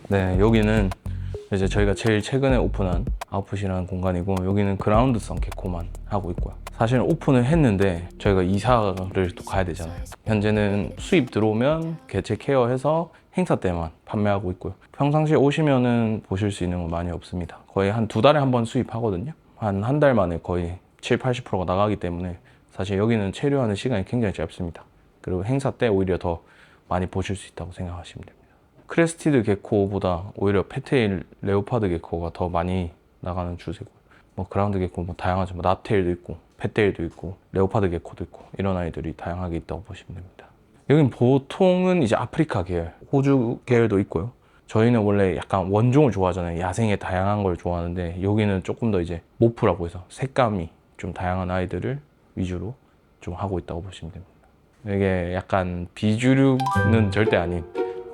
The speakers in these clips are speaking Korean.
네, 여기는 이제 저희가 제일 최근에 오픈한 아웃풋이라는 공간이고, 여기는 그라운드성 개코만 하고 있고요. 사실 오픈을 했는데 저희가 이사를 또 가야 되잖아요. 현재는 수입 들어오면 개체 케어해서 행사 때만 판매하고 있고요. 평상시에 오시면은 보실 수 있는 건 많이 없습니다. 거의 한 2달에 한 번 수입하거든요. 한 달 만에 거의 70~80%가 나가기 때문에 사실 여기는 체류하는 시간이 굉장히 짧습니다. 그리고 행사 때 오히려 더 많이 보실 수 있다고 생각하시면 됩니다. 크레스티드 게코보다 오히려 페테일 레오파드 게코가 더 많이 나가는 추세고요. 뭐 그라운드 게코 뭐 다양하죠. 뭐 납테일도 있고 페테일도 있고 레오파드 게코도 있고 이런 아이들이 다양하게 있다고 보시면 됩니다. 여긴 보통은 이제 아프리카 계열, 호주 계열도 있고요. 저희는 원래 약간 원종을 좋아하잖아요. 야생의 다양한 걸 좋아하는데 여기는 조금 더 이제 모프라고 해서 색감이 좀 다양한 아이들을 위주로 좀 하고 있다고 보시면 됩니다. 이게 약간 비주류는 절대 아닌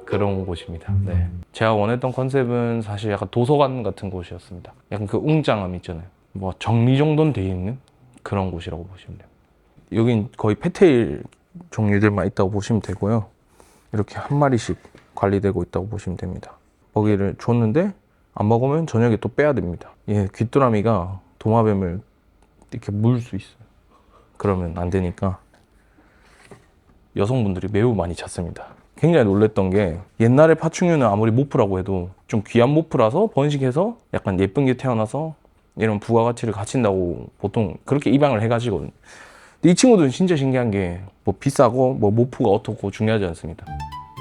그런 곳입니다. 네. 제가 원했던 컨셉은 사실 약간 도서관 같은 곳이었습니다. 약간 그 웅장함 있잖아요. 뭐 정리정돈 돼 있는 그런 곳이라고 보시면 돼요. 여긴 거의 페테일 종류들만 있다고 보시면 되고요. 이렇게 한 마리씩 관리되고 있다고 보시면 됩니다. 먹이를 줬는데 안 먹으면 저녁에 또 빼야 됩니다. 얘 귀뚜라미가 도마뱀을 이렇게 물 수 있어요. 그러면 안 되니까 여성분들이 매우 많이 찾습니다. 굉장히 놀랬던 게 옛날에 파충류는 아무리 모프라고 해도 좀 귀한 모프라서 번식해서 약간 예쁜 게 태어나서 이런 부가가치를 갖춘다고 보통 그렇게 입양을 해가지거든요. 근데 이 친구들은 진짜 신기한 게 뭐 비싸고 뭐 모프가 어떻고 중요하지 않습니다.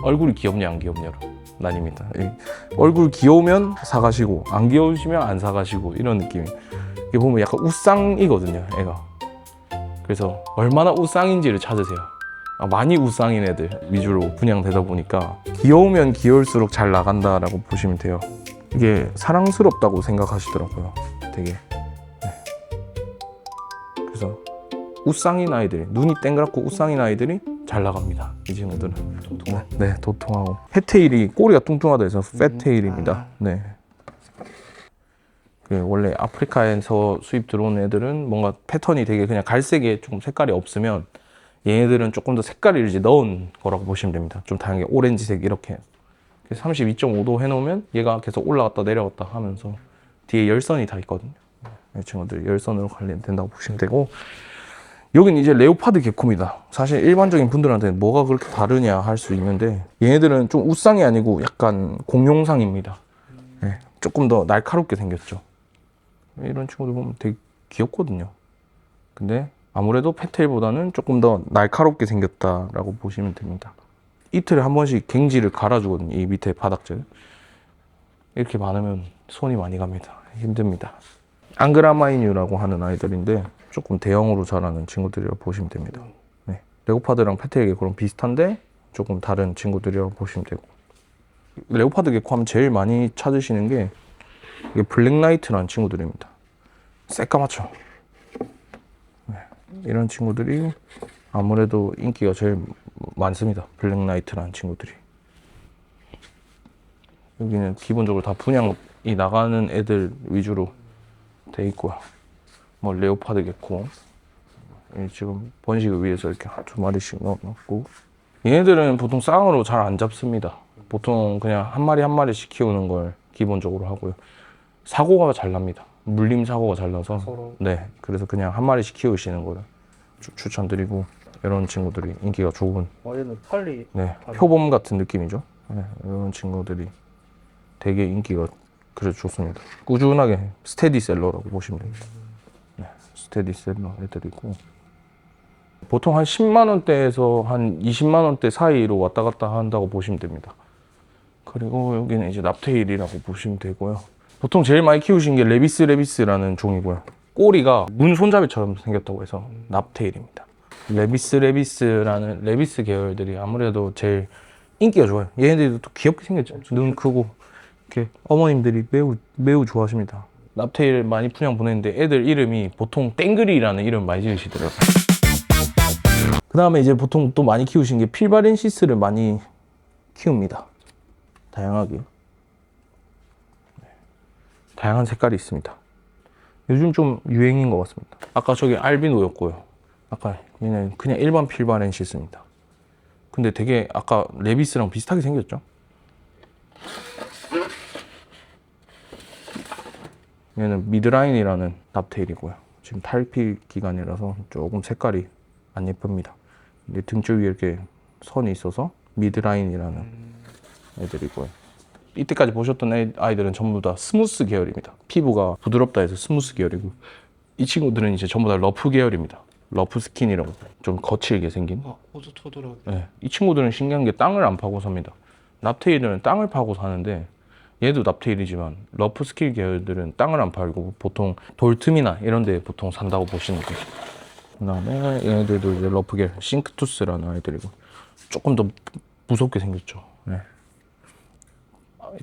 얼굴이 귀엽냐 안 귀엽냐로 나뉩니다. 얼굴 귀여우면 사가시고 안 귀여우시면 안 사가시고 이런 느낌. 이게 보면 약간 우쌍이거든요, 애가. 그래서 얼마나 우쌍인지를 찾으세요. 많이 우쌍인 애들 위주로 분양되다 보니까 귀여우면 귀여울수록 잘 나간다라고 보시면 돼요. 이게 사랑스럽다고 생각하시더라고요, 되게. 네. 그래서 우쌍인 아이들, 눈이 땡그랗고 우쌍인 아이들이 잘 나갑니다. 이 친구들은. 도통하고. 네, 도통하고. 페테일이 꼬리가 뚱뚱하다 해서 페테일입니다. 네. 원래 아프리카에서 수입 들어온 애들은 뭔가 패턴이 되게 그냥 갈색에 조금 색깔이 없으면 얘네들은 조금 더 색깔을 이제 넣은 거라고 보시면 됩니다. 좀 다양하게 오렌지색 이렇게. 32.5도 해놓으면 얘가 계속 올라갔다 내려갔다 하면서 뒤에 열선이 다 있거든요. 이 친구들 열선으로 관련된다고 보시면 되고, 여긴 이제 레오파드 게코입니다. 사실 일반적인 분들한테는 뭐가 그렇게 다르냐 할 수 있는데 얘네들은 좀 우쌍이 아니고 약간 공룡상입니다. 네, 조금 더 날카롭게 생겼죠. 이런 친구들 보면 되게 귀엽거든요. 근데 아무래도 페테일보다는 조금 더 날카롭게 생겼다라고 보시면 됩니다. 이틀에 한 번씩 갱지를 갈아주거든요. 이 밑에 바닥재. 이렇게 많으면 손이 많이 갑니다. 힘듭니다. 앙그라마이뉴라고 하는 아이들인데 조금 대형으로 자라는 친구들이라고 보시면 됩니다. 네. 레오파드랑 페테일 게코랑 비슷한데 조금 다른 친구들이라고 보시면 되고, 레오파드 게코 하면 제일 많이 찾으시는 게 이게 블랙나이트라는 친구들입니다. 새까맣죠. 네. 이런 친구들이 아무래도 인기가 제일 많습니다. 블랙나이트라는 친구들이. 여기는 기본적으로 다 분양이 나가는 애들 위주로 돼 있고요. 뭐 레오파드 게코 지금 번식을 위해서 이렇게 2마리씩 넣어놨고, 얘네들은 보통 쌍으로 잘 안 잡습니다. 보통 그냥 한 마리 한 마리씩 키우는 걸 기본적으로 하고요. 사고가 잘 납니다. 물림 사고가 잘 나서 서로. 네, 그래서 그냥 한 마리씩 키우시는 거를 추천드리고, 이런 친구들이 인기가 좋은, 얘는 털이 네, 표범 같은 느낌이죠. 네, 이런 친구들이 되게 인기가 그래도 좋습니다. 꾸준하게 스테디셀러라고 보시면 됩니다. 네, 스테디셀러 애들이고, 보통 한 10만 원대에서 한 20만 원대 사이로 왔다 갔다 한다고 보시면 됩니다. 그리고 여기는 이제 납테일이라고 보시면 되고요. 보통 제일 많이 키우신 게 레비스라는 종이고요. 꼬리가 문 손잡이처럼 생겼다고 해서 납테일입니다. 레비스라는 레비스 계열들이 아무래도 제일 인기가 좋아요. 얘네들도 또 귀엽게 생겼죠. 눈 크고 이렇게 어머님들이 매우 좋아하십니다. 납테일 많이 분양 보냈는데 애들 이름이 보통 땡그리라는 이름 많이 지으시더라고요. 그 다음에 이제 보통 또 많이 키우신 게 필바렌시스를 많이 키웁니다. 다양하게. 다양한 색깔이 있습니다. 요즘 좀 유행인 것 같습니다. 아까 저기 알비노였고요. 아까 얘는 그냥 일반 필바렌시스입니다. 근데 되게 아까 레비스랑 비슷하게 생겼죠? 얘는 미드라인이라는 납테일이고요. 지금 탈피 기간이라서 조금 색깔이 안 예쁩니다. 근데 등줄 위에 이렇게 선이 있어서 미드라인이라는 애들이고요. 이때까지 보셨던 아이들은 전부 다 스무스 계열입니다. 피부가 부드럽다 해서 스무스 계열이고, 이 친구들은 이제 전부 다 러프 계열입니다. 러프 스킨이라고, 좀 거칠게 생긴. 호두토두하게. 네, 이 친구들은 신기한 게 땅을 안 파고 삽니다. 납테일은 땅을 파고 사는데, 얘도 납테일이지만 러프 스킨 계열들은 땅을 안 팔고 보통 돌틈이나 이런 데 보통 산다고 보시면 돼요. 그 다음에 얘네들도 이제 러프 계열 싱크투스라는 아이들이고, 조금 더 무섭게 생겼죠. 네.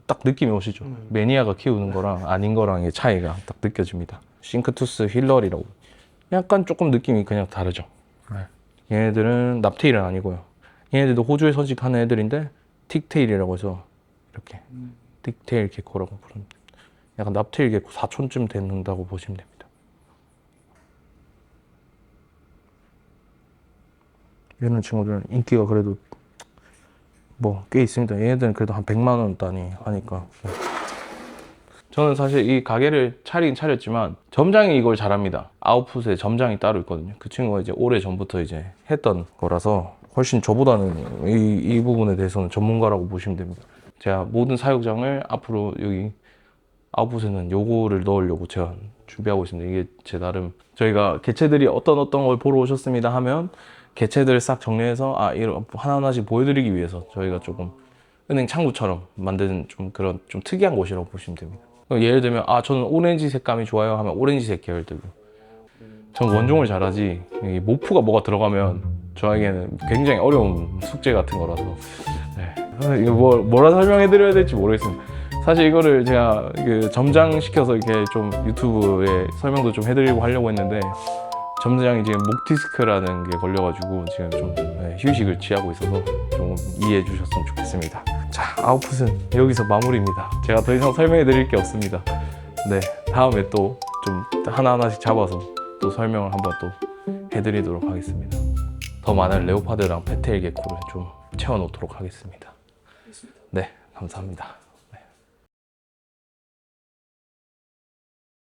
딱 느낌이 오시죠? 매니아가 키우는 거랑 아닌 거랑의 차이가 딱 느껴집니다. 싱크투스 힐러리라고. 약간 조금 느낌이 그냥 다르죠. 네. 얘네들은 납테일은 아니고요. 얘네들도 호주에 서식하는 애들인데 틱테일이라고 해서 이렇게 틱테일 개코라고 부르는, 약간 납테일 개코 사촌쯤 된다고 보시면 됩니다. 이런 친구들은 인기가 그래도 뭐 꽤 있습니다. 얘네들은 그래도 한 100만 원 단위 하니까. 저는 사실 이 가게를 차리긴 차렸지만 점장이 이걸 잘합니다. 아웃풋에 점장이 따로 있거든요. 그 친구가 이제 오래 전부터 이제 했던 거라서 훨씬 저보다는 이 부분에 대해서는 전문가라고 보시면 됩니다. 제가 모든 사육장을 앞으로 여기 아웃풋에는 요거를 넣으려고 제가 준비하고 있습니다. 이게 제 나름, 저희가 개체들이 어떤 걸 보러 오셨습니다 하면 개체들을 싹 정리해서 이런 하나하나씩 보여드리기 위해서 저희가 조금 은행 창구처럼 만드는 좀 그런 좀 특이한 곳이라고 보시면 됩니다. 예를 들면 저는 오렌지 색감이 좋아요 하면 오렌지색 계열들로. 전 원종을 잘하지 이 모프가 뭐가 들어가면 저에게는 굉장히 어려운 숙제 같은 거라서. 네. 이거 뭐라 설명해 드려야 될지 모르겠습니다. 사실 이거를 제가 점장시켜서 이렇게 좀 유튜브에 설명도 좀 해드리고 하려고 했는데, 점장이 지금 목 디스크라는 게 걸려가지고 지금 좀 휴식을 취하고 있어서 좀 이해해 주셨으면 좋겠습니다. 자, 아웃풋은 여기서 마무리입니다. 제가 더 이상 설명해 드릴 게 없습니다. 네, 다음에 또 좀 하나하나씩 잡아서 또 설명을 한번 또 해드리도록 하겠습니다. 더 많은 레오파드랑 페테일 개코를 좀 채워놓도록 하겠습니다. 네, 감사합니다.